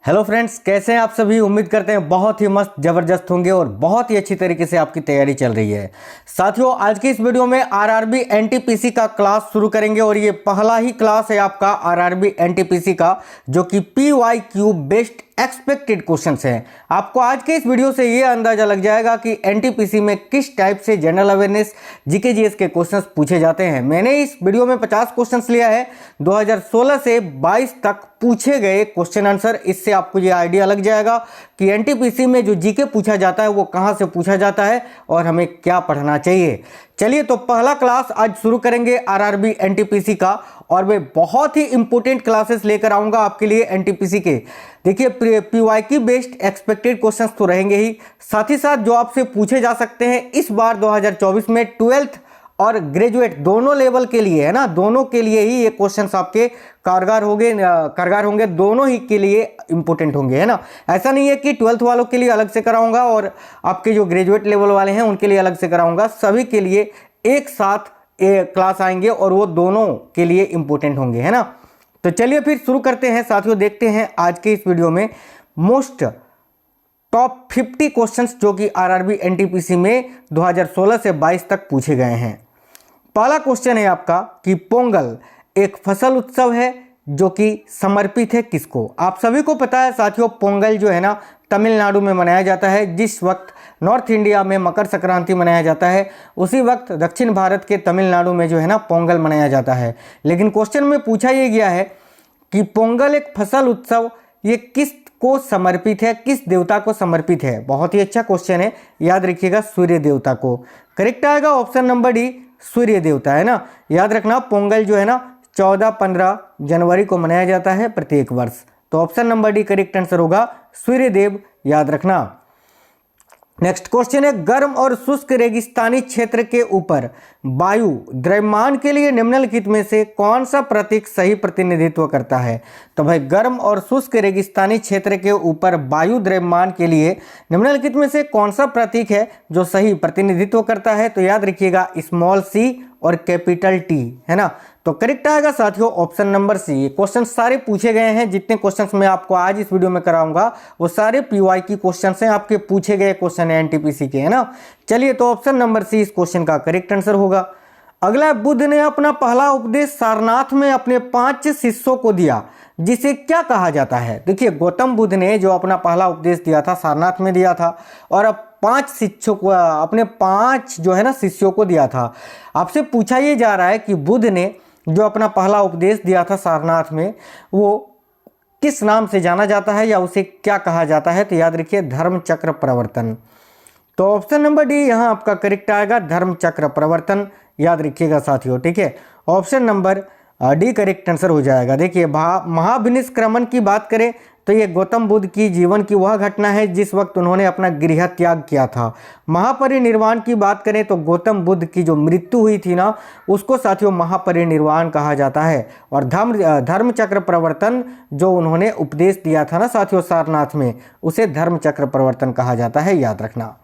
Hello friends, कैसे हैं आप सभी। उम्मीद करते हैं बहुत ही मस्त जबरदस्त होंगे और बहुत ही अच्छी तरीके से आपकी तैयारी चल रही है। साथियों, आज की इस वीडियो में आरआरबी एनटीपीसी का क्लास शुरू करेंगे और ये पहला ही क्लास है आपका आरआरबी एनटीपीसी का, जो कि पीवाईक्यू बेस्ड एक्सपेक्टेड क्वेश्चंस हैं। आपको आज के इस वीडियो से ये अंदाजा लग जाएगा कि एनटीपीसी में किस टाइप से जनरल अवेयरनेस जीके जीएस के क्वेश्चंस पूछे जाते हैं। मैंने इस वीडियो में 50 क्वेश्चंस लिया है, 2016 से 22 तक पूछे गए क्वेश्चन आंसर। इससे आपको ये आइडिया लग जाएगा कि एनटीपीसी में जो जीके पूछा जाता है वो कहां से पूछा जाता है और हमें क्या पढ़ना चाहिए। चलिए, तो पहला क्लास आज शुरू करेंगे आरआरबी एनटीपीसी का, और मैं बहुत ही इंपॉर्टेंट क्लासेस लेकर आऊंगा आपके लिए एनटीपीसी के। देखिए, पीवाईक्यू बेस्ड एक्सपेक्टेड क्वेश्चंस तो रहेंगे ही, साथ ही साथ जो आपसे पूछे जा सकते हैं इस बार 2024 में 12th और ग्रेजुएट दोनों लेवल के लिए, है ना, दोनों के लिए ही ये क्वेश्चंस आपके कारगर होंगे, दोनों ही के लिए इंपॉर्टेंट होंगे, है ना। ऐसा नहीं है कि 12th वालों के लिए अलग से कराऊंगा और आपके जो ग्रेजुएट लेवल वाले हैं उनके लिए अलग से कराऊंगा। सभी के लिए एक साथ क्लास आएंगे और वो दोनों के लिए इंपॉर्टेंट होंगे, है ना। तो चलिए फिर शुरू करते हैं साथियों। देखते हैं आज के इस वीडियो में मोस्ट टॉप 50 क्वेश्चंस जो कि आरआरबी एनटीपीसी में 2016 से 22 तक पूछे गए हैं। पहला क्वेश्चन है आपका कि पोंगल एक फसल उत्सव है जो कि समर्पित है किसको। आप सभी को पता है साथियों, पोंगल जो है ना तमिलनाडु में मनाया जाता है। जिस वक्त नॉर्थ इंडिया में मकर संक्रांति मनाया जाता है, उसी वक्त दक्षिण भारत के तमिलनाडु में जो है ना पोंगल मनाया जाता है। लेकिन क्वेश्चन में पूछा यह गया है कि पोंगल एक फसल उत्सव ये किस को समर्पित है, किस देवता को समर्पित है। बहुत ही अच्छा क्वेश्चन है, याद रखिएगा सूर्य देवता को। करेक्ट आएगा ऑप्शन नंबर डी, सूर्य देवता, है ना। याद रखना, पोंगल जो है ना 14-15 जनवरी को मनाया जाता है प्रत्येक वर्ष। तो option number D correct answer होगा, सूर्य देव, याद रखना। नेक्स्ट क्वेश्चन है, गर्म और शुष्क रेगिस्तानी क्षेत्र के ऊपर वायु द्रव्यमान के लिए निम्नलिखित में से कौन सा प्रतीक सही प्रतिनिधित्व करता है। तो भाई, गर्म और शुष्क रेगिस्तानी क्षेत्र के ऊपर वायु द्रव्यमान के लिए निम्नलिखित में से कौन सा प्रतीक है जो सही प्रतिनिधित्व करता है। तो याद रखिएगा स्मॉल सी और कैपिटल टी, है ना। तो करेक्ट आएगा साथियों ऑप्शन नंबर सी। ये क्वेश्चन सारे पूछे गए हैं, जितने क्वेश्चंस मैं आपको आज इस वीडियो में कराऊंगा वो सारे पीवाईक्यू क्वेश्चंस हैं, आपके पूछे गए क्वेश्चन है एनटीपीसी के, है ना। चलिए, तो ऑप्शन नंबर सी इस क्वेश्चन का करेक्ट आंसर होगा। अगला, बुद्ध ने अपना पहला उपदेश सारनाथ में अपने 5 शिष्यों को दिया, जिसे क्या कहा जाता है। देखिए, गौतम बुद्ध ने जो अपना पहला उपदेश दिया था सारनाथ में दिया था, और अब 5 शिष्यों को, अपने 5 जो है ना शिष्यों को दिया था। आपसे पूछा ये जा रहा है कि बुद्ध ने जो अपना पहला उपदेश दिया था सारनाथ में, वो किस नाम से जाना जाता है या उसे क्या कहा जाता है। तो याद रखिए, धर्म चक्र प्रवर्तन। तो ऑप्शन नंबर डी यहाँ आपका करेक्ट आएगा, धर्म चक्र प्रवर्तन, याद रखिएगा साथियों, ठीक है। Option number D correct answer हो जाएगा। देखिए, महाविनिष्क्रमण की बात करें तो ये गौतम बुद्ध की जीवन की वह घटना है जिस वक्त उन्होंने अपना गृह त्याग किया था। महापरिनिर्वाण की बात करें तो गौतम बुद्ध की जो मृत्यु हुई थी ना, उसको साथियों महापरिनिर्वाण कहा जाता है। और धर्म चक्र प्रवर्तन जो उन्होंने उपदेश दिया था ना साथियों सारनाथ में, उसे धर्म चक्र प्रवर्तन कहा जाता है, याद रखना।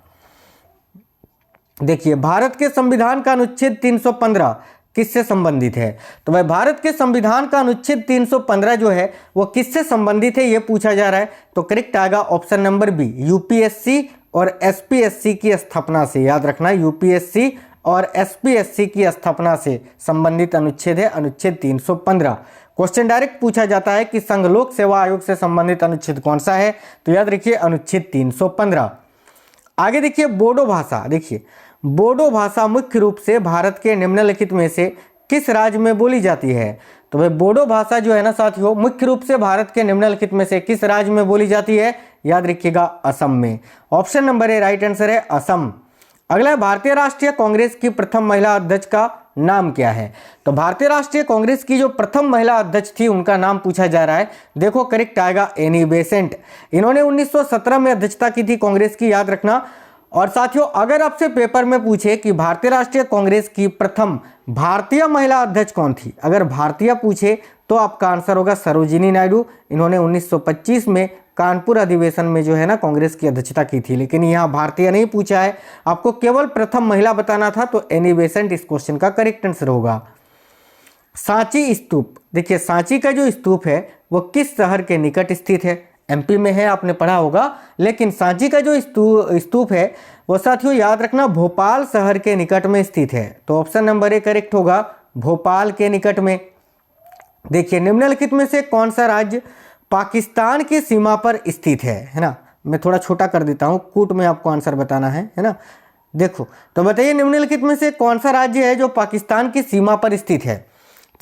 देखिए, भारत के संविधान का अनुच्छेद 315 किससे संबंधित है। तो भाई, भारत के संविधान का अनुच्छेद 315 जो है वो किससे संबंधित है ये पूछा जा रहा है। तो करेक्ट आएगा ऑप्शन नंबर बी, यूपीएससी और एसपीएससी की स्थापना से। याद रखना, यूपीएससी और एसपीएससी की स्थापना से संबंधित अनुच्छेद है अनुच्छेद 315। क्वेश्चन डायरेक्ट पूछा जाता है कि संघ लोक सेवा आयोग से संबंधित अनुच्छेद कौन सा है। तो याद रखिए अनुच्छेद 315। आगे देखिए, बोडो भाषा। देखिए, बोडो भाषा मुख्य रूप से भारत के निम्नलिखित में से किस राज्य में बोली जाती है। तो भाई, बोडो भाषा जो है ना साथियों मुख्य रूप से भारत के निम्नलिखित में से किस राज्य में बोली जाती है। याद रखिएगा असम में। Option number A right answer है, असम। अगला, भारतीय राष्ट्रीय कांग्रेस की प्रथम महिला अध्यक्ष का नाम क्या है। तो भारतीय राष्ट्रीय कांग्रेस की जो प्रथम महिला अध्यक्ष थी उनका नाम पूछा जा रहा है। देखो, करेक्ट आएगा एनी बेसेंट। इन्होंने 1917 में अध्यक्षता की थी कांग्रेस की, याद रखना। और साथियों, अगर आपसे पेपर में पूछे कि भारतीय राष्ट्रीय कांग्रेस की प्रथम भारतीय महिला अध्यक्ष कौन थी, अगर भारतीय पूछे तो आपका आंसर होगा सरोजिनी नायडू। इन्होंने 1925 में कानपुर अधिवेशन में जो है ना कांग्रेस की अध्यक्षता की थी। लेकिन यहाँ भारतीय नहीं पूछा है, आपको केवल प्रथम महिला बताना था, तो एनी बेसेंट इस क्वेश्चन का करेक्ट आंसर होगा। सांची स्तूप। देखिए, सांची का जो स्तूप है वो किस शहर के निकट स्थित है। एमपी में है, आपने पढ़ा होगा। लेकिन सांची का जो स्तूप है वो साथियों याद रखना भोपाल शहर के निकट में स्थित है। तो ऑप्शन नंबर ए करेक्ट होगा, भोपाल के निकट में। देखिए निम्नलिखित में से कौन सा राज्य पाकिस्तान की सीमा पर स्थित है ना। मैं थोड़ा छोटा कर देता हूँ, कूट में आपको आंसर बताना है ना। देखो तो बताइए निम्नलिखित में से कौन सा राज्य है जो पाकिस्तान की सीमा पर स्थित है।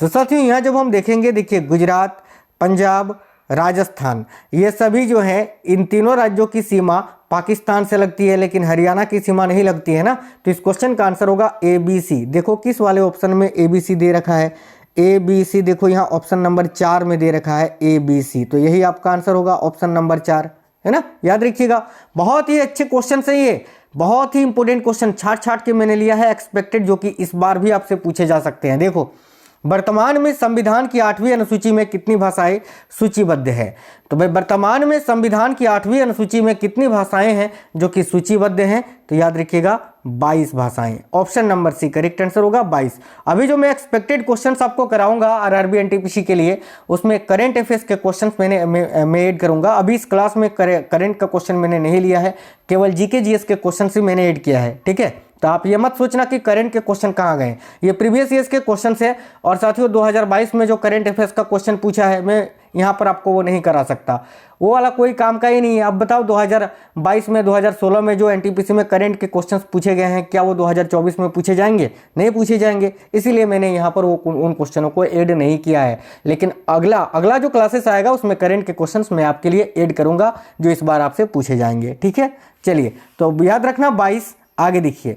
तो साथियों यहाँ जब हम देखेंगे, देखिए गुजरात, पंजाब, राजस्थान, ये सभी जो है इन तीनों राज्यों की सीमा पाकिस्तान से लगती है, लेकिन हरियाणा की सीमा नहीं लगती है ना। तो इस क्वेश्चन का आंसर होगा ए बी सी। देखो किस वाले ऑप्शन में ए बी सी दे रखा है, ए बी सी देखो यहाँ ऑप्शन नंबर 4 में दे रखा है ए बी सी। तो यही आपका आंसर होगा ऑप्शन नंबर 4, है ना। याद रखिएगा, बहुत ही अच्छे क्वेश्चन है ये, बहुत ही इंपॉर्टेंट क्वेश्चन छाट के मैंने लिया है एक्सपेक्टेड, जो कि इस बार भी आपसे पूछे जा सकते हैं। देखो वर्तमान में संविधान की 8वीं अनुसूची में कितनी भाषाएं सूचीबद्ध है। तो भाई वर्तमान में संविधान की 8वीं अनुसूची में कितनी भाषाएं हैं जो कि सूचीबद्ध हैं। तो याद रखिएगा 22 भाषाएं। Option number C correct answer होगा 22। अभी जो मैं एक्सपेक्टेड क्वेश्चंस आपको कराऊंगा आरआरबी एनटीपीसी के लिए, उसमें करंट अफेयर्स के क्वेश्चंस मैं ऐड करूंगा। अभी इस क्लास में करंट का क्वेश्चन मैंने नहीं लिया है, केवल जीके जीएस के क्वेश्चन ही मैंने ऐड किया है, ठीक है। तो आप ये मत सोचना कि करंट के क्वेश्चन कहाँ गए, ये प्रीवियस ईयर्स के क्वेश्चन है। और साथियों 2022 में जो करंट अफेयर्स का क्वेश्चन पूछा है, मैं यहाँ पर आपको वो नहीं करा सकता, वो वाला कोई काम का ही नहीं है। अब बताओ 2022 में 2016 में जो एनटीपीसी में करंट के क्वेश्चंस पूछे गए हैं, क्या वो 2024 में पूछे जाएंगे? नहीं पूछे जाएंगे, इसीलिए मैंने यहाँ पर वो उन क्वेश्चनों को ऐड नहीं किया है। लेकिन अगला जो क्लासेस आएगा उसमें करंट के क्वेश्चंस मैं आपके लिए ऐड करूँगा जो इस बार आपसे पूछे जाएंगे, ठीक है। चलिए तो याद रखना 22। आगे देखिए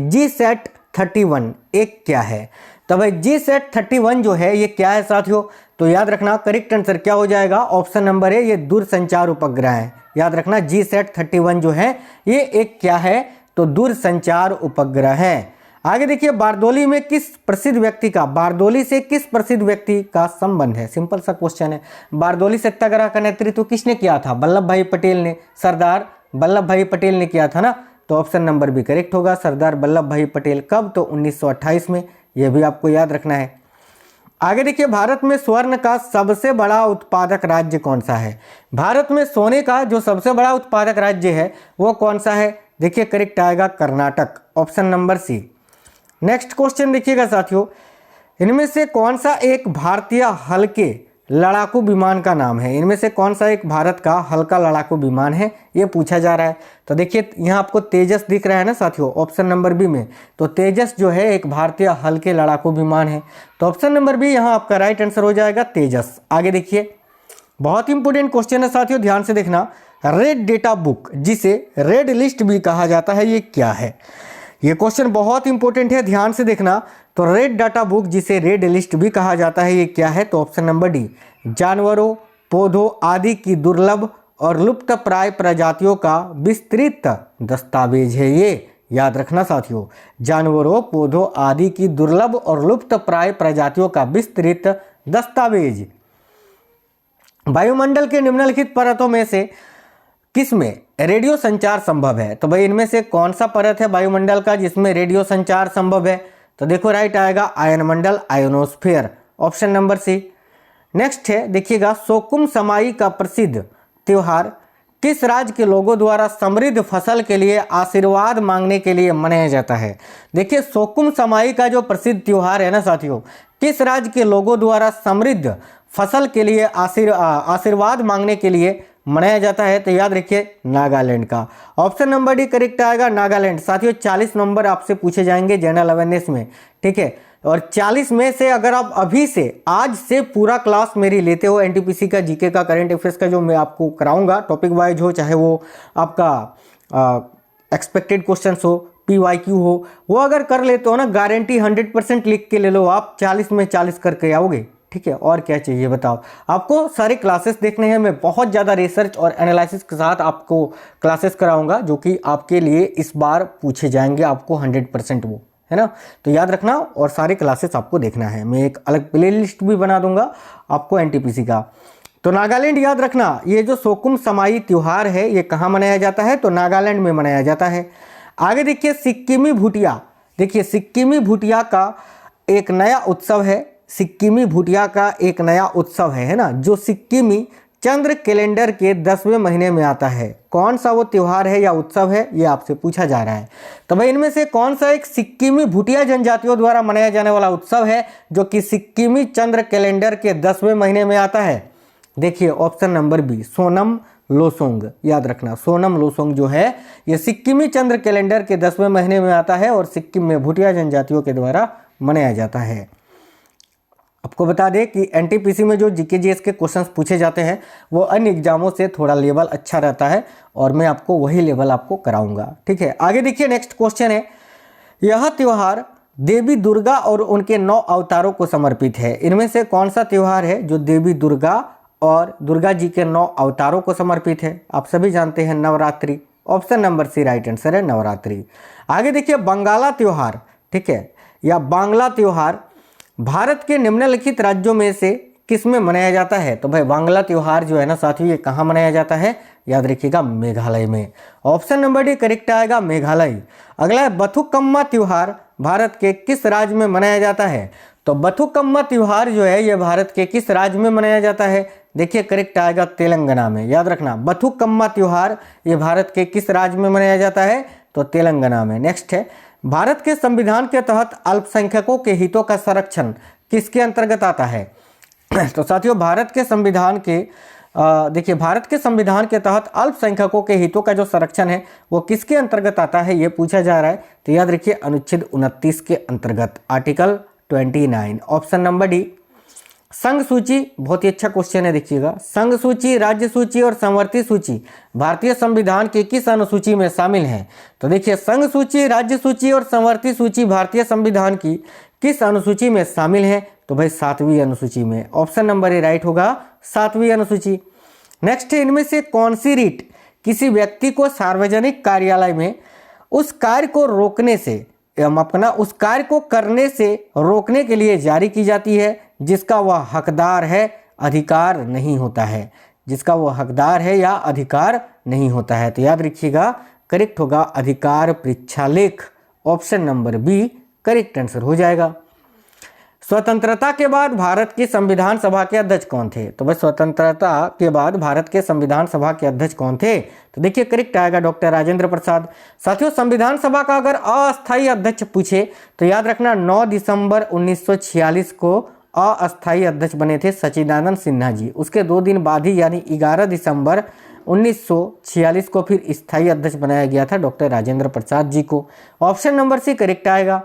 GSAT 31 एक क्या है। तो भाई GSAT 31 जो है ये क्या है साथियों, तो याद रखना करेक्ट आंसर क्या हो जाएगा, ऑप्शन नंबर ए, ये दूरसंचार उपग्रह है। याद रखना GSAT 31 जो है ये एक क्या है, तो दूरसंचार उपग्रह है। आगे देखिए बारदोली में किस प्रसिद्ध व्यक्ति का, बारदोली से किस प्रसिद्ध व्यक्ति का संबंध है। सिंपल सा क्वेश्चन है। बारदोली सत्याग्रह का नेतृत्व किसने किया था? वल्लभ भाई पटेल ने, सरदार वल्लभ भाई पटेल ने किया था ना। तो ऑप्शन नंबर भी करेक्ट होगा, सरदार वल्लभ भाई पटेल। कब? तो 1928 में। यह भी आपको याद रखना है। आगे देखिए भारत में स्वर्ण का सबसे बड़ा उत्पादक राज्य कौन सा है। भारत में सोने का जो सबसे बड़ा उत्पादक राज्य है वो कौन सा है? देखिए करेक्ट आएगा Karnataka, option number C. Next question देखिएगा साथियों, इनमें से कौन सा एक भारतीय हल्के लड़ाकू विमान का नाम है। इनमें से कौन सा एक भारत का हल्का लड़ाकू विमान है, ये पूछा जा रहा है। तो देखिए यहाँ आपको तेजस दिख रहा है ना साथियों, ऑप्शन नंबर बी में। तो तेजस जो है एक भारतीय हल्के लड़ाकू विमान है। तो ऑप्शन नंबर बी यहाँ आपका राइट आंसर हो जाएगा, तेजस। आगे देखिए बहुत इंपॉर्टेंट क्वेश्चन है साथियों, ध्यान से देखना। रेड डेटा बुक, जिसे रेड लिस्ट भी कहा जाता है, ये क्या है? ये क्वेश्चन बहुत इंपॉर्टेंट है, ध्यान से देखना। तो रेड डाटा बुक, जिसे रेड लिस्ट भी कहा जाता है, ये क्या है? तो ऑप्शन नंबर डी, जानवरों, पौधों आदि की दुर्लभ और लुप्त प्राय प्रजातियों का विस्तृत दस्तावेज है ये। याद रखना साथियों, जानवरों, पौधों आदि की दुर्लभ और लुप्त प्राय प्रजातियों का विस्तृत दस्तावेज। वायुमंडल के निम्नलिखित परतों में से किसमें रेडियो संचार संभव है? तो भाई इनमें से कौन सा परत है वायुमंडल का जिसमें रेडियो संचार संभव है? तो देखो राइट आएगा आयनमंडल, ionosphere, option number C. Next है देखिएगा, सोकुम समाई का प्रसिद्ध त्योहार किस राज्य के लोगों द्वारा समृद्ध फसल के लिए आशीर्वाद मांगने के लिए मनाया जाता है? देखिए सोकुम समाई का जो प्रसिद्ध त्योहार है ना साथियों, किस राज्य के लोगों द्वारा समृद्ध फसल के लिए आशीर्वाद मांगने के लिए मनाया जाता है? तो याद रखिए नागालैंड का, ऑप्शन नंबर डी करेक्ट आएगा, नागालैंड। साथियों 40 नंबर आपसे पूछे जाएंगे जनरल अवेयरनेस में, ठीक है। और 40 में से अगर आप अभी से आज से पूरा क्लास मेरी लेते हो, एनटीपीसी का, जीके का, करंट अफेयर्स का जो मैं आपको कराऊंगा टॉपिक वाइज हो, चाहे वो आपका एक्सपेक्टेड क्वेश्चन हो, PYQ हो, वो अगर कर लेते हो ना, गारंटी 100% लिख के ले लो आप, 40 में 40 करके आओगे, ठीक है। और क्या चाहिए बताओ? आपको सारे क्लासेस देखने हैं, मैं बहुत ज़्यादा रिसर्च और एनालिसिस के साथ आपको क्लासेस कराऊंगा जो कि आपके लिए इस बार पूछे जाएंगे, आपको 100% वो, है ना। तो याद रखना, और सारे क्लासेस आपको देखना है। मैं एक अलग प्ले लिस्ट भी बना दूंगा आपको एनटीपीसी का। तो नागालैंड याद रखना, ये जो सोकुम समाई त्योहार है ये कहाँ मनाया जाता है? तो नागालैंड में मनाया जाता है। आगे देखिए सिक्किमी भुटिया, देखिए सिक्किमी भुटिया का एक नया उत्सव है, सिक्किमी भुटिया का एक नया उत्सव है ना, जो सिक्किमी चंद्र कैलेंडर के 10वें महीने में आता है? कौन सा वो त्यौहार है या उत्सव है, ये आपसे पूछा जा रहा है। तो भाई इनमें से कौन सा एक सिक्किमी भूटिया जनजातियों द्वारा मनाया जाने वाला उत्सव है जो कि सिक्किमी चंद्र कैलेंडर के 10वें महीने में आता है? देखिए option number B, Sonam Losoong. याद रखना, सोनम लोसोंग जो है ये सिक्किमी चंद्र कैलेंडर के 10वें महीने में आता है और सिक्किम में भूटिया जनजातियों के द्वारा मनाया जाता है। आपको बता दें कि एनटीपीसी में जो जीके जीएस के क्वेश्चंस पूछे जाते हैं वो अन्य एग्जामों से थोड़ा लेवल अच्छा रहता है और मैं आपको वही लेवल आपको कराऊंगा। ठीक है, आगे देखिए नेक्स्ट क्वेश्चन है, यह त्यौहार देवी दुर्गा और उनके 9 अवतारों को समर्पित है। इनमें से कौन सा त्यौहार है जो देवी दुर्गा और दुर्गा जी के 9 अवतारों को समर्पित है? आप सभी जानते हैं Navratri. Option number C right answer है, नवरात्रि। आगे देखिए बंगाला त्यौहार, ठीक है, या बांग्ला त्यौहार भारत के निम्नलिखित राज्यों में से किस में मनाया जाता है? तो भाई बांग्ला त्यौहार जो है ना साथियों, ये कहाँ मनाया जाता है? याद रखिएगा, मेघालय में। ऑप्शन नंबर डी करेक्ट आएगा, मेघालय। अगला है बथुकम्मा त्यौहार भारत के किस राज्य में मनाया जाता है? तो बथुकम्मा त्यौहार जो है ये भारत के किस राज्य में मनाया जाता है? देखिए करेक्ट आएगा, तेलंगाना में। याद रखना, बथुकम्मा त्यौहार ये भारत के किस राज्य में मनाया जाता है? तो तेलंगाना में। नेक्स्ट है, भारत के संविधान के तहत अल्पसंख्यकों के हितों का संरक्षण किसके अंतर्गत आता है? तो साथियों भारत के संविधान के देखिए भारत के संविधान के तहत अल्पसंख्यकों के हितों का जो संरक्षण है वो किसके अंतर्गत आता है, ये पूछा जा रहा है। तो याद रखिए अनुच्छेद 29 के अंतर्गत, आर्टिकल 29। Option number D. संघ सूची बहुत ही अच्छा क्वेश्चन है, देखिएगा। संघ सूची, राज्य सूची और संवर्ती सूची भारतीय संविधान की किस अनुसूची में शामिल हैं? तो देखिए संघ सूची, राज्य सूची और संवर्ती सूची भारतीय संविधान की किस अनुसूची में शामिल हैं? तो भाई 7वीं अनुसूची में। ऑप्शन नंबर ए राइट होगा, 7वीं अनुसूची। नेक्स्ट है, इनमें से कौन सी रीट किसी व्यक्ति को सार्वजनिक कार्यालय में उस कार्य को रोकने से उस कार्य को करने से रोकने के लिए जारी की जाती है जिसका वह हकदार है, अधिकार नहीं होता है? जिसका वह हकदार है या अधिकार नहीं होता है। तो याद रखिएगा करेक्ट होगा अधिकार परीक्षालेख। Option number B correct answer हो जाएगा। स्वतंत्रता के बाद भारत की संविधान सभा के अध्यक्ष कौन थे? तो भाई स्वतंत्रता के बाद भारत के संविधान सभा के अध्यक्ष कौन थे? तो देखिए करेक्ट आएगा डॉक्टर राजेंद्र प्रसाद। साथियों संविधान सभा का अगर अस्थायी अध्यक्ष पूछे तो याद रखना 9 दिसंबर 1946 को अस्थायी अध्यक्ष बने थे सच्चिदानंद सिन्हा जी। उसके 2 दिन बाद ही यानी 11 दिसंबर 1946 को फिर स्थायी अध्यक्ष बनाया गया था डॉक्टर राजेंद्र प्रसाद जी को। ऑप्शन नंबर सी करेक्ट आएगा।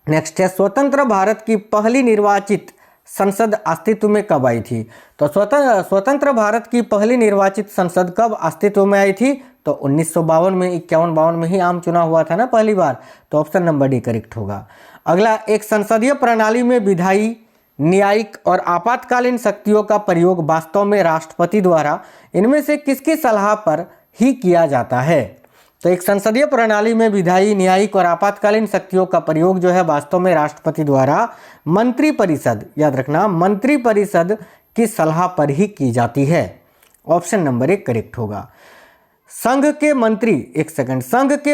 नेक्स्ट है, स्वतंत्र भारत की पहली निर्वाचित संसद अस्तित्व में कब आई थी? तो स्वतंत्र भारत की पहली निर्वाचित संसद कब अस्तित्व में आई थी? तो 1952 में, 51-52 में ही आम चुनाव हुआ था ना पहली बार। तो ऑप्शन नंबर डी करेक्ट होगा। अगला, एक संसदीय प्रणाली में विधायी, न्यायिक और आपातकालीन शक्तियों का प्रयोग वास्तव में राष्ट्रपति द्वारा इनमें से किसकी सलाह पर ही किया जाता है? तो एक संसदीय प्रणाली में विधायी, न्यायिक और आपातकालीन शक्तियों का प्रयोग जो है वास्तव में राष्ट्रपति द्वारा मंत्रिपरिषद, याद रखना मंत्रिपरिषद की सलाह पर ही की जाती है। ऑप्शन नंबर 1 करेक्ट होगा। संघ के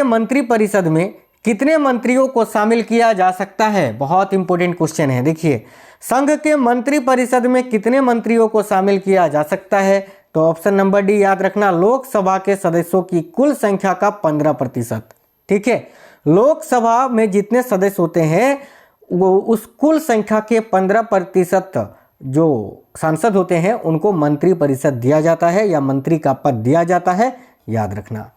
मंत्रिपरिषद में कितने मंत्रियों को शामिल किया जा सकता है? बहुत इंपॉर्टेंट क्वेश्चन है। देखिए संघ के मंत्रिपरिषद में कितने मंत्रियों को शामिल किया जा सकता है? तो ऑप्शन नंबर डी याद रखना, लोकसभा के सदस्यों की कुल संख्या का 15%। ठीक है, लोकसभा में जितने सदस्य होते हैं वो उस कुल संख्या के 15% जो सांसद होते हैं उनको मंत्रिपरिषद दिया जाता है या मंत्री का पद दिया जाता है, याद रखना।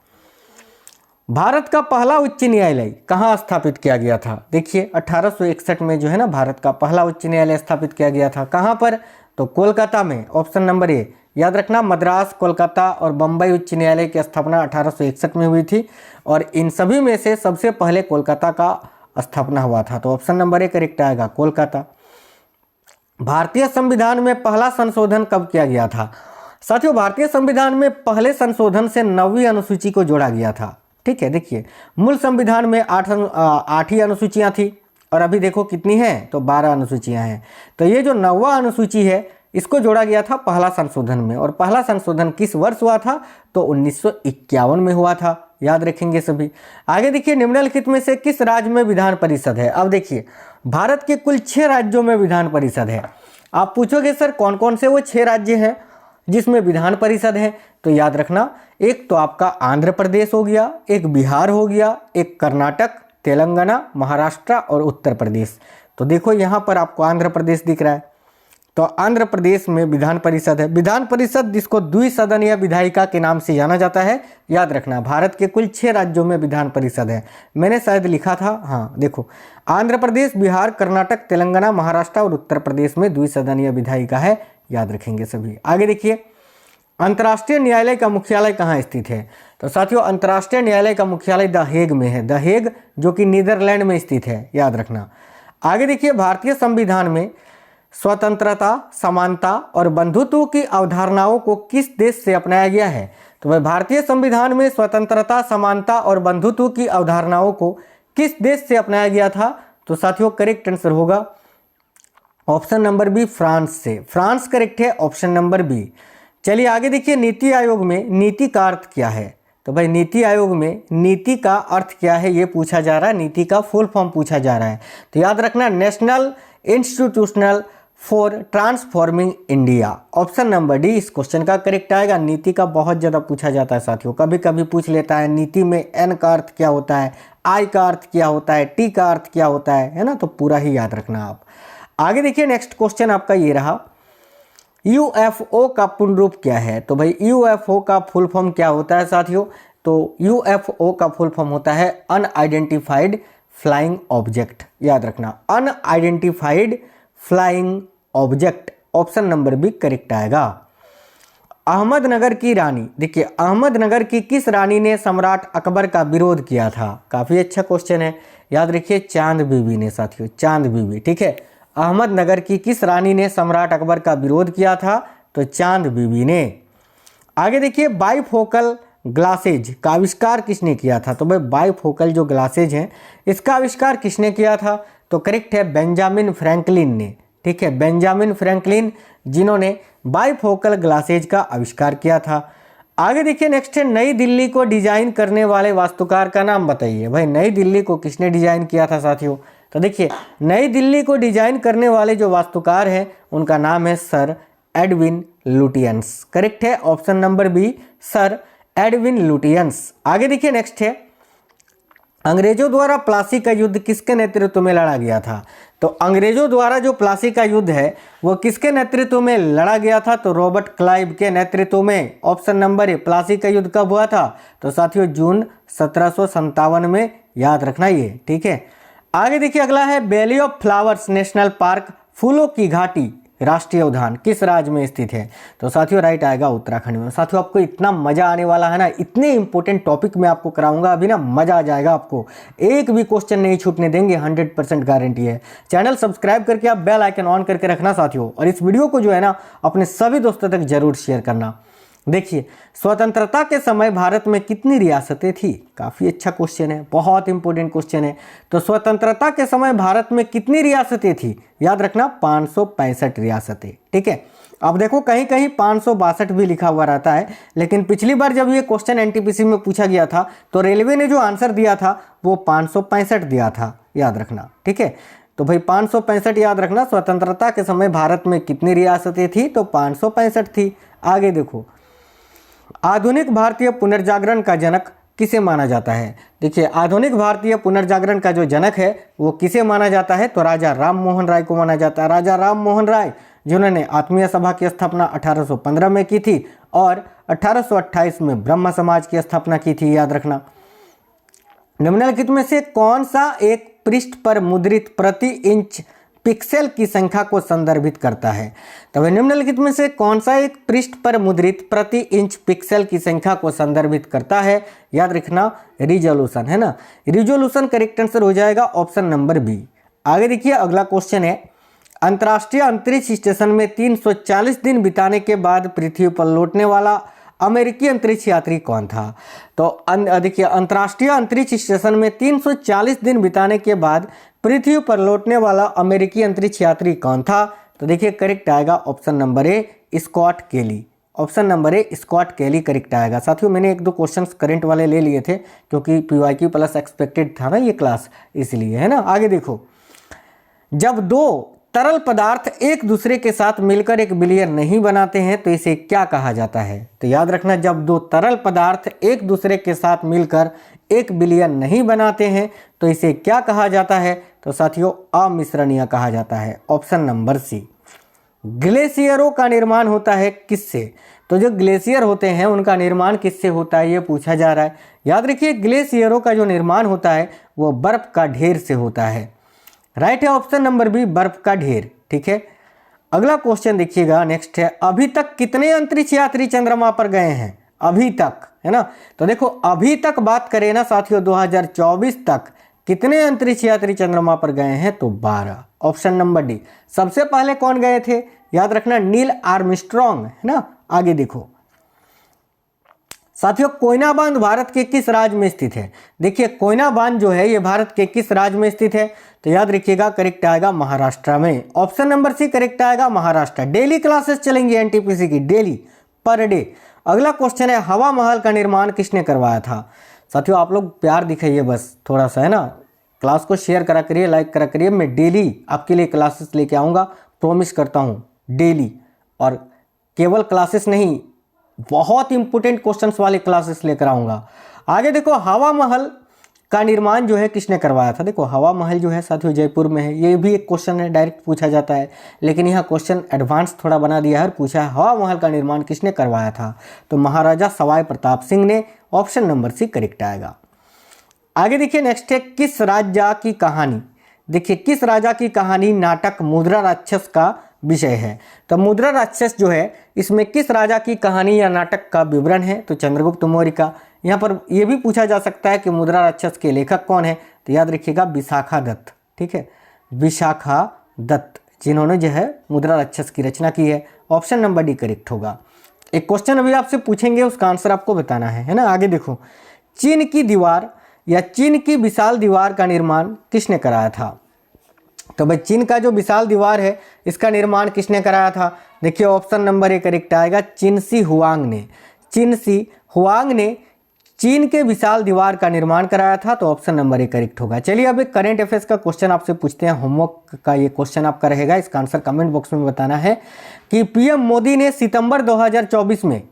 भारत का पहला उच्च न्यायालय कहाँ स्थापित किया गया था? देखिए 1861 में जो है ना भारत का पहला उच्च न्यायालय स्थापित किया गया था। कहाँ पर? तो कोलकाता में। ऑप्शन नंबर ए याद रखना, मद्रास, कोलकाता और बम्बई उच्च न्यायालय की स्थापना 1861 में हुई थी और इन सभी में से सबसे पहले कोलकाता का स्थापना हुआ था। तो ऑप्शन नंबर ए करेक्ट आएगा, कोलकाता। भारतीय संविधान में पहला संशोधन कब किया गया था? साथियों भारतीय संविधान में पहले संशोधन से 9वीं अनुसूची को जोड़ा गया था। ठीक है, देखिए मूल संविधान में 8 ही अनुसूचियां थी और अभी देखो कितनी हैं, तो 12 अनुसूचियां हैं। तो ये जो 9वां अनुसूची है इसको जोड़ा गया था पहला संशोधन में। और पहला संशोधन किस वर्ष हुआ था? तो 1951 में हुआ था, याद रखेंगे सभी। आगे देखिए, निम्नलिखित में से किस राज्य में विधान परिषद है? अब देखिए भारत के कुल 6 राज्यों में विधान परिषद है। आप पूछोगे सर कौन कौन से वो 6 राज्य हैं? जिसमें विधान परिषद है, तो याद रखना एक तो आपका आंध्र प्रदेश हो गया, एक बिहार हो गया, एक कर्नाटक, तेलंगाना, महाराष्ट्र और उत्तर प्रदेश। तो देखो यहाँ पर आपको आंध्र प्रदेश दिख रहा है, तो आंध्र प्रदेश में विधान परिषद है। विधान परिषद जिसको द्विसदनीय विधायिका के नाम से जाना जाता है, याद रखना भारत के कुल 6 राज्यों में विधान परिषद है। मैंने शायद लिखा था, हाँ देखो, आंध्र प्रदेश, बिहार, कर्नाटक, तेलंगाना, महाराष्ट्र और उत्तर प्रदेश में द्विसदनीय विधायिका है, याद रखेंगे सभी। आगे देखिए, अंतर्राष्ट्रीय न्यायालय का मुख्यालय कहाँ स्थित है? तो साथियों अंतर्राष्ट्रीय न्यायालय का मुख्यालय द हेग में है, द हेग जो कि नीदरलैंड में स्थित है, याद रखना। आगे देखिए, भारतीय संविधान में स्वतंत्रता, समानता और बंधुत्व की अवधारणाओं को किस देश से अपनाया गया है? तो वह भारतीय संविधान में स्वतंत्रता, समानता और बंधुत्व की अवधारणाओं को किस देश से अपनाया गया था? तो साथियों करेक्ट आंसर होगा ऑप्शन नंबर बी, फ्रांस से। फ्रांस करेक्ट है, ऑप्शन नंबर बी। चलिए आगे देखिए, नीति आयोग में नीति का अर्थ क्या है? तो भाई नीति आयोग में नीति का अर्थ क्या है ये पूछा जा रहा है, नीति का फुल फॉर्म पूछा जा रहा है। तो याद रखना national institutional for transforming India, option number D इस क्वेश्चन का करेक्ट आएगा। नीति का बहुत ज़्यादा पूछा जाता है साथियों, कभी कभी पूछ लेता है नीति में एन का अर्थ क्या होता है, आई का अर्थ क्या होता है, टी का अर्थ क्या होता है ना, तो पूरा ही याद रखना आप। आगे देखिए, नेक्स्ट क्वेश्चन आपका ये रहा, यूएफओ का पूर्ण रूप क्या है? तो भाई यूएफओ का फुल फॉर्म क्या होता है साथियों? तो यूएफओ का फुल फॉर्म होता है अनआइडेंटिफाइड फ्लाइंग ऑब्जेक्ट, याद रखना unidentified flying object, option number B correct आएगा। अहमदनगर की रानी, देखिए अहमदनगर की किस रानी ने सम्राट अकबर का विरोध किया था? काफ़ी अच्छा क्वेश्चन है, याद रखिए चांद बीबी ने साथियों, चांद बीबी, ठीक है। अहमदनगर की किस रानी ने सम्राट अकबर का विरोध किया था? तो चांद बीबी ने। आगे देखिए, बाइफोकल ग्लासेज का आविष्कार किसने किया था? तो भाई बाइफोकल जो ग्लासेज हैं इसका आविष्कार किसने किया था? तो करेक्ट है बेंजामिन फ्रैंकलिन ने, ठीक है, बेंजामिन फ्रैंकलिन जिन्होंने बाइफोकल ग्लासेज का आविष्कार किया था। आगे देखिए, नेक्स्ट है, नई दिल्ली को डिजाइन करने वाले वास्तुकार का नाम बताइए। भाई नई दिल्ली को किसने डिजाइन किया था साथियों? तो देखिए नई दिल्ली को डिजाइन करने वाले जो वास्तुकार हैं उनका नाम है सर एडविन लुटियंस, करेक्ट है, option number B sir Edwin Lutyens. आगे देखिए, नेक्स्ट है, अंग्रेजों द्वारा प्लासी का युद्ध किसके नेतृत्व में लड़ा गया था? तो अंग्रेजों द्वारा जो प्लासी का युद्ध है वो किसके नेतृत्व में लड़ा गया था? तो रॉबर्ट क्लाइव के नेतृत्व में, ऑप्शन नंबर ए। प्लासी का युद्ध कब हुआ था? तो साथियों जून 1757 में, याद रखना ये, ठीक है। आगे देखिए, अगला है valley of flowers national park, फूलों की घाटी राष्ट्रीय उद्यान किस राज्य में स्थित है? तो साथियों राइट आएगा उत्तराखंड में। साथियों आपको इतना मजा आने वाला है ना, इतने इंपॉर्टेंट टॉपिक में आपको कराऊंगा अभी ना, मजा आ जाएगा आपको, एक भी क्वेश्चन नहीं छूटने देंगे, 100% गारंटी है। चैनल सब्सक्राइब करके आप बेल आइकन ऑन करके रखना साथियों, और इस वीडियो को जो है ना अपने सभी दोस्तों तक जरूर शेयर करना। देखिए स्वतंत्रता के समय भारत में कितनी रियासतें थी? काफ़ी अच्छा क्वेश्चन है, बहुत इंपॉर्टेंट क्वेश्चन है। तो स्वतंत्रता के समय भारत में कितनी रियासतें थी? याद रखना 565 रियासतें, ठीक है। अब देखो कहीं कहीं 562 भी लिखा हुआ रहता है, लेकिन पिछली बार जब ये क्वेश्चन एनटीपीसी में पूछा गया था तो रेलवे ने जो आंसर दिया था वो 565 दिया था, याद रखना, ठीक है। तो भाई 565 याद रखना, स्वतंत्रता के समय भारत में कितनी रियासतें थी? तो 565 थी। आगे देखो, आधुनिक भारतीय पुनर्जागरण का जनक किसे माना जाता है? देखिए आधुनिक भारतीय पुनर्जागरण का जो जनक है वो किसे माना जाता है? तो राजा राम मोहन राय को माना जाता है। राजा राम मोहन राय जिन्होंने आत्मीय सभा की स्थापना 1815 में की थी और 1828 में ब्रह्म समाज की स्थापना की थी, याद रखना। निम्नलिखित में से कौन सा एक पृष्ठ पर मुद्रित प्रति इंच पिक्सेल की संख्या को संदर्भित करता है? तो वह निम्नलिखित में से कौन सा एक पृष्ठ पर मुद्रित प्रति इंच पिक्सेल की संख्या को संदर्भित करता है? याद रखना रिजोल्यूशन, है ना। रिजोल्यूशन करेक्ट आंसर हो जाएगा ऑप्शन नंबर बी। आगे देखिए अगला क्वेश्चन है, अंतर्राष्ट्रीय अंतरिक्ष स्टेशन में 340 दिन बिताने के बाद पृथ्वी पर लौटने वाला अमेरिकी अंतरिक्ष यात्री कौन था? तो देखिए अंतर्राष्ट्रीय अंतरिक्ष स्टेशन में 340 दिन बिताने के बाद पृथ्वी पर लौटने वाला अमेरिकी अंतरिक्ष यात्री कौन था? तो देखिए करेक्ट आएगा ऑप्शन नंबर ए स्कॉट केली, ऑप्शन नंबर ए स्कॉट केली करेक्ट आएगा। साथियों मैंने एक दो क्वेश्चंस करंट वाले ले लिए थे क्योंकि PYQ प्लस एक्सपेक्टेड था ना ये क्लास, इसलिए, है ना। आगे देखो, जब दो तरल पदार्थ एक दूसरे के साथ मिलकर एक विलयन नहीं बनाते हैं तो इसे क्या कहा जाता है? तो याद रखना, जब दो तरल पदार्थ एक दूसरे के साथ मिलकर एक विलयन नहीं बनाते हैं तो इसे क्या कहा जाता है? तो साथियों, अमिश्रणीय कहा जाता है। Option number C. ग्लेशियरों का निर्माण होता है किससे? तो जो ग्लेशियर होते हैं उनका निर्माण किससे होता है, ये पूछा जा रहा है। याद रखिए, ग्लेशियरों का जो निर्माण होता है वो बर्फ का ढेर से होता है। राइट है ऑप्शन नंबर बी, बर्फ का ढेर। ठीक है, अगला क्वेश्चन देखिएगा, नेक्स्ट है, अभी तक कितने अंतरिक्ष यात्री चंद्रमा पर गए हैं? अभी तक, है ना। तो देखो, अभी तक बात करें ना साथियों, 2024 तक कितने अंतरिक्ष यात्री चंद्रमा पर गए हैं? तो 12। Option number D. सबसे पहले कौन गए थे? याद रखना, नील आर्मस्ट्रॉन्ग, है ना। आगे देखो साथियों, कोयना बांध भारत के किस राज्य में स्थित है? देखिए, कोयना बांध जो है ये भारत के किस राज्य में स्थित है? तो याद रखिएगा, करेक्ट आएगा महाराष्ट्र में। ऑप्शन नंबर सी करेक्ट आएगा, महाराष्ट्र। डेली क्लासेस चलेंगी एनटीपीसी की, डेली पर डे। अगला क्वेश्चन है, हवा महल का निर्माण किसने करवाया था? साथियों, आप लोग प्यार दिखाइए बस थोड़ा सा, है ना। क्लास को शेयर करा करिए, लाइक करा करिए। मैं डेली आपके लिए क्लासेस लेके आऊँगा, प्रॉमिस करता हूँ, डेली। और केवल क्लासेस नहीं, बहुत इंपॉर्टेंट क्वेश्चंस वाले क्लासेस लेकर आऊँगा। आगे देखो, हवा महल का निर्माण जो है किसने करवाया था? देखो, हवा महल जो है साथियों जयपुर में है। ये भी एक क्वेश्चन है, डायरेक्ट पूछा जाता है, लेकिन यहाँ क्वेश्चन एडवांस थोड़ा बना दिया है और पूछा है हवा महल का निर्माण किसने करवाया था? तो महाराजा सवाई प्रताप सिंह ने। ऑप्शन नंबर सी करेक्ट आएगा। आगे देखिए, नेक्स्ट है, किस राजा की कहानी? देखिए, किस राजा की कहानी नाटक मुद्रा राक्षस का विषय है? तो मुद्रा राक्षस जो है, इसमें किस राजा की कहानी या नाटक का विवरण है? तो चंद्रगुप्त मौर्य का। यहाँ पर यह भी पूछा जा सकता है कि मुद्रा राक्षस के लेखक कौन है? तो याद रखिएगा, विशाखा दत्त। ठीक है, विशाखा दत्त, जिन्होंने जो है मुद्रा राक्षस की रचना की है। ऑप्शन नंबर डी करेक्ट होगा। एक क्वेश्चन अभी आपसे पूछेंगे, उसका आंसर आपको बताना है ना। आगे देखो, चीन की दीवार या चीन की विशाल दीवार का निर्माण किसने कराया था? तो भाई, चीन का जो विशाल दीवार है इसका निर्माण किसने कराया था? देखिए, ऑप्शन नंबर ए करेक्ट आएगा, चिनसी हुआंग ने। चिनसी हुआंग ने चीन के विशाल दीवार का निर्माण कराया था। तो ऑप्शन नंबर ए करेक्ट होगा। चलिए, अब एक करंट अफेयर्स का क्वेश्चन आपसे पूछते हैं, होमवर्क का ये क्वेश्चन आपका रहेगा। इसका आंसर कमेंट बॉक्स में बताना है कि पीएम मोदी ने सितंबर 2024 में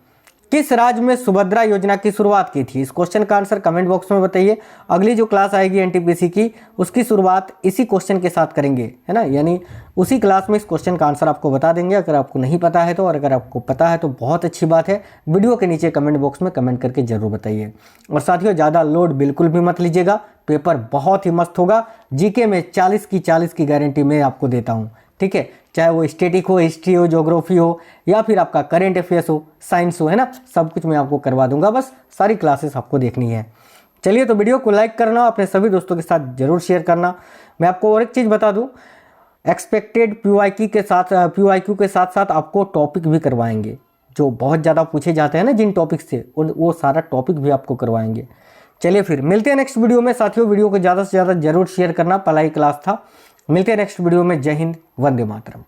किस राज्य में सुभद्रा योजना की शुरुआत की थी? इस क्वेश्चन का आंसर कमेंट बॉक्स में बताइए। अगली जो क्लास आएगी एनटीपीसी की, उसकी शुरुआत इसी क्वेश्चन के साथ करेंगे, है ना। यानी उसी क्लास में इस क्वेश्चन का आंसर आपको बता देंगे, अगर आपको नहीं पता है तो। और अगर आपको पता है तो बहुत अच्छी बात है। वीडियो के नीचे कमेंट बॉक्स में कमेंट करके जरूर बताइए। और साथियों, ज़्यादा लोड बिल्कुल भी मत लीजिएगा, पेपर बहुत ही मस्त होगा। जीके में 40 की गारंटी मैं आपको देता हूँ। ठीक है, चाहे वो स्टैटिक हो, हिस्ट्री हो, ज्योग्राफी हो, या फिर आपका करंट अफेयर्स हो, साइंस हो, है ना, सब कुछ मैं आपको करवा दूंगा। बस सारी क्लासेस आपको देखनी है। चलिए, तो वीडियो को लाइक करना, अपने सभी दोस्तों के साथ जरूर शेयर करना। मैं आपको और एक चीज़ बता दूं, एक्सपेक्टेड पीवाईक्यू के साथ साथ आपको टॉपिक भी करवाएंगे, जो बहुत ज़्यादा पूछे जाते हैं ना जिन टॉपिक से, वो सारा टॉपिक भी आपको करवाएंगे। चलिए, फिर मिलते हैं नेक्स्ट वीडियो में। साथियों, वीडियो को ज़्यादा से ज़्यादा जरूर शेयर करना। पलाई क्लास था। मिलते हैं नेक्स्ट वीडियो में। जय हिंद, वंदे मातरम।